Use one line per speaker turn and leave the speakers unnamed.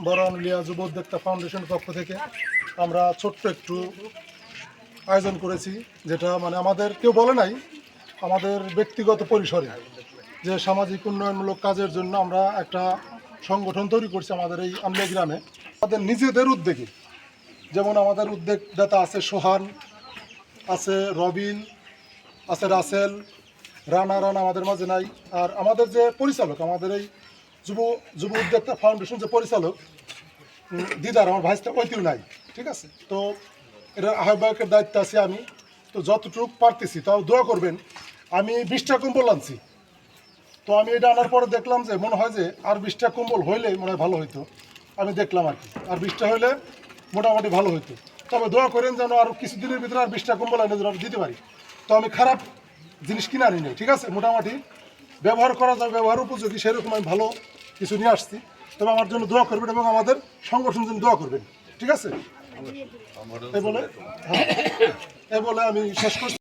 বরানলিয়া যুব উদ্যোক্তা ফাউন্ডেশনের পক্ষ থেকে আমরা ছোট্ট একটু আয়োজন করেছি, যেটা মানে আমাদের কেউ বলে নাই, আমাদের ব্যক্তিগত পরিসরে যে সামাজিক উন্নয়নমূলক কাজের জন্য আমরা একটা সংগঠন তৈরি করছি আমাদের এই আমলিয়া গ্রামে। আমাদের নিজেদের উদ্যোগে, যেমন আমাদের উদ্যোগদাতা আছে সোহান, আছে রবিন, আছে রাসেল, রানা আমাদের মাঝে নাই। আর আমাদের যে পরিচালক, আমাদের এই যুব যুব উদ্যোক্তা ফাউন্ডেশন যে পরিচালক দিদার, আমার ভাইসটা ওইটিও নাই, ঠিক আছে। তো এটার আহ্বায়কের দায়িত্ব আছে আমি। তো যতটুকু পারতেছি তাও দোয়া করবেন। আমি 20টা কম্বল আনছি, তো আমি এটা আনার পরে দেখলাম যে মনে হয় যে আর 20টা কম্বল হইলে মনে হয় ভালো হইতো। আমি দেখলাম আর কি, আর 20টা হইলে মোটামুটি ভালো হইতো। তবে দোয়া করেন যেন আর কিছুদিনের ভিতরে আর 20টা কম্বল এনে যেন দিতে পারি। তো আমি খারাপ জিনিস কিনে আনি নাই, ঠিক আছে। মোটামুটি ব্যবহার করা যায়, ব্যবহার উপযোগী সেরকম আমি ভালো কিছু নিয়ে আসছি। তবে আমার জন্য দোয়া করবেন এবং আমাদের সংগঠনের জন্য দোয়া করবেন, ঠিক আছে। এ বলে আমি শেষ করছি।